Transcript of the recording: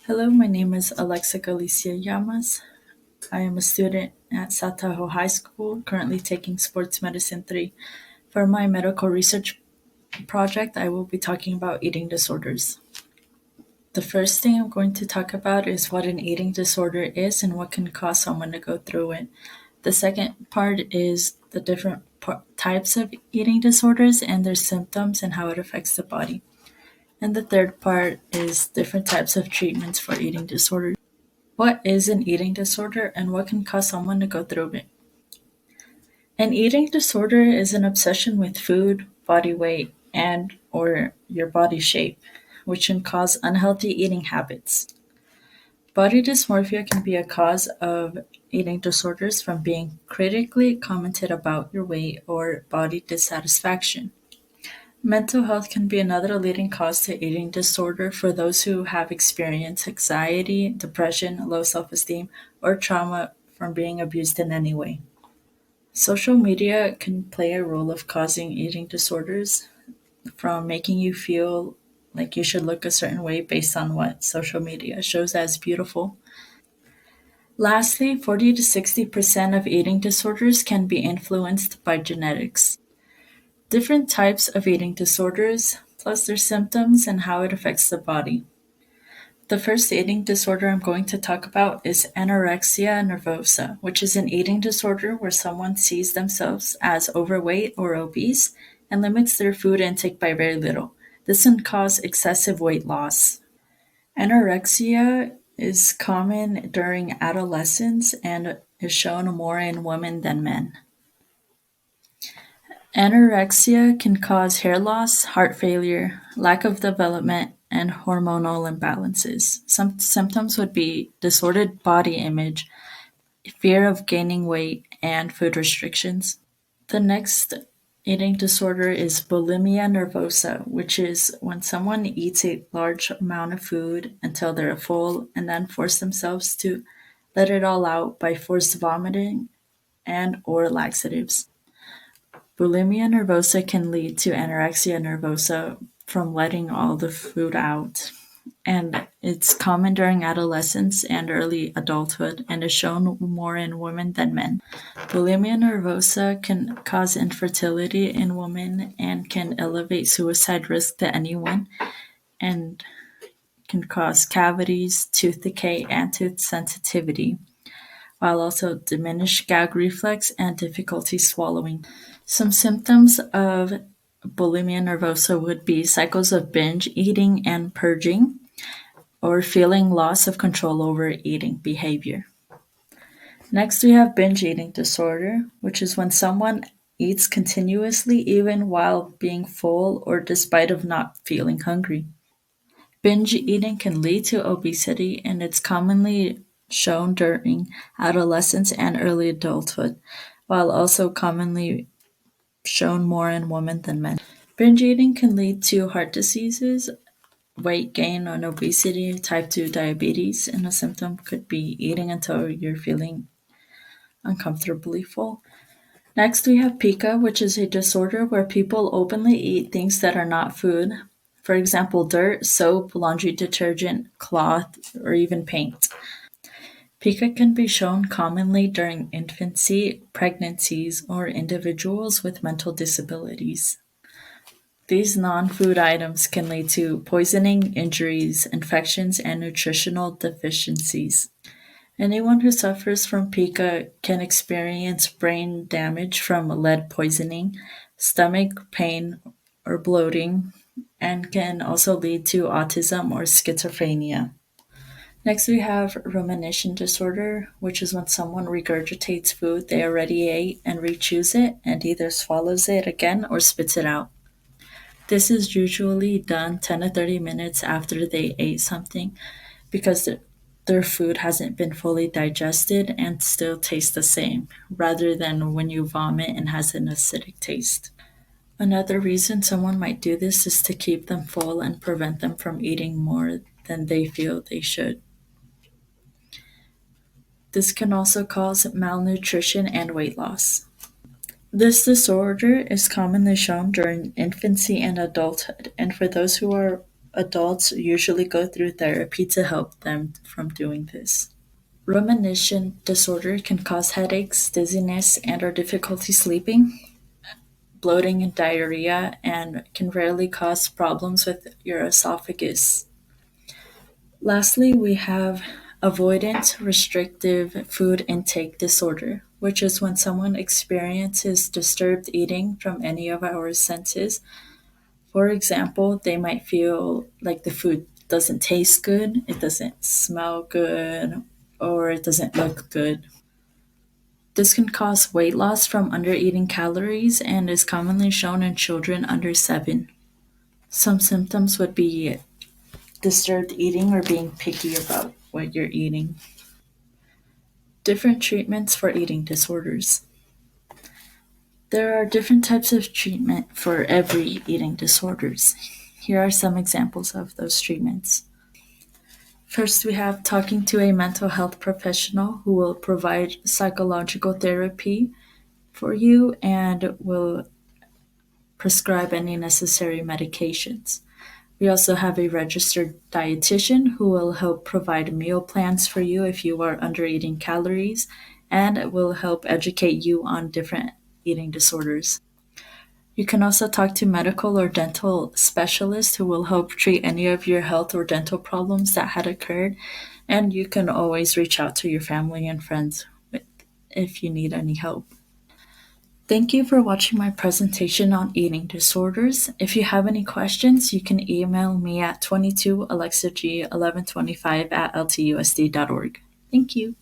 Hello, my name is Alexa Galicia Llamas. I am a student at South Tahoe High School, currently taking Sports Medicine 3. For my medical research project, I will be talking about eating disorders. The first thing I'm going to talk about is what an eating disorder is and what can cause someone to go through it. The second part is the different types of eating disorders and their symptoms and how it affects the body. And the third part is different types of treatments for eating disorders. What is an eating disorder and what can cause someone to go through it? An eating disorder is an obsession with food, body weight, and or your body shape, which can cause unhealthy eating habits. Body dysmorphia can be a cause of eating disorders from being critically commented about your weight or body dissatisfaction. Mental health can be another leading cause to eating disorder for those who have experienced anxiety, depression, low self esteem, or trauma from being abused in any way. Social media can play a role of causing eating disorders from making you feel like you should look a certain way based on what social media shows as beautiful. Lastly, 40 to 60% of eating disorders can be influenced by genetics. Different types of eating disorders, plus their symptoms and how it affects the body. The first eating disorder I'm going to talk about is anorexia nervosa, which is an eating disorder where someone sees themselves as overweight or obese and limits their food intake by very little. This can cause excessive weight loss. Anorexia is common during adolescence and is shown more in women than men. Anorexia can cause hair loss, heart failure, lack of development, and hormonal imbalances. Some symptoms would be disordered body image, fear of gaining weight, and food restrictions. The next eating disorder is bulimia nervosa, which is when someone eats a large amount of food until they're full and then force themselves to let it all out by forced vomiting and or laxatives. Bulimia nervosa can lead to anorexia nervosa from letting all the food out, and it's common during adolescence and early adulthood and is shown more in women than men. Bulimia nervosa can cause infertility in women and can elevate suicide risk to anyone and can cause cavities, tooth decay, and tooth sensitivity, while also diminished gag reflex and difficulty swallowing. Some symptoms of bulimia nervosa would be cycles of binge eating and purging, or feeling loss of control over eating behavior. Next, we have binge eating disorder, which is when someone eats continuously even while being full or despite of not feeling hungry. Binge eating can lead to obesity and it's commonly shown during adolescence and early adulthood, while also commonly shown more in women than men. Binge eating can lead to heart diseases, weight gain, and obesity, type 2 diabetes, and a symptom could be eating until you're feeling uncomfortably full. Next, we have pica, which is a disorder where people openly eat things that are not food. For example, dirt, soap, laundry detergent, cloth, or even paint. Pica can be shown commonly during infancy, pregnancies, or individuals with mental disabilities. These non-food items can lead to poisoning, injuries, infections, and nutritional deficiencies. Anyone who suffers from pica can experience brain damage from lead poisoning, stomach pain or bloating, and can also lead to autism or schizophrenia. Next, we have rumination disorder, which is when someone regurgitates food they already ate and rechews it and either swallows it again or spits it out. This is usually done 10 to 30 minutes after they ate something because their food hasn't been fully digested and still tastes the same, rather than when you vomit and has an acidic taste. Another reason someone might do this is to keep them full and prevent them from eating more than they feel they should. This can also cause malnutrition and weight loss. This disorder is commonly shown during infancy and adulthood, and for those who are Adults usually go through therapy to help them from doing this. Rumination disorder can cause headaches, dizziness, and or difficulty sleeping, bloating and diarrhea, and can rarely cause problems with your esophagus. Lastly, we have avoidant restrictive food intake disorder, which is when someone experiences disturbed eating from any of our senses. For example, they might feel like the food doesn't taste good, it doesn't smell good, or it doesn't look good. This can cause weight loss from undereating calories and is commonly shown in children under 7. Some symptoms would be disturbed eating or being picky about what you're eating. Different treatments for eating disorders. There are different types of treatment for every eating disorders. Here are some examples of those treatments. First, we have talking to a mental health professional who will provide psychological therapy for you and will prescribe any necessary medications. We also have a registered dietitian who will help provide meal plans for you if you are under eating calories and will help educate you on different eating disorders. You can also talk to medical or dental specialists who will help treat any of your health or dental problems that had occurred. And you can always reach out to your family and friends if you need any help. Thank you for watching my presentation on eating disorders. If you have any questions, you can email me at 22alexag1125 at ltusd.org. Thank you.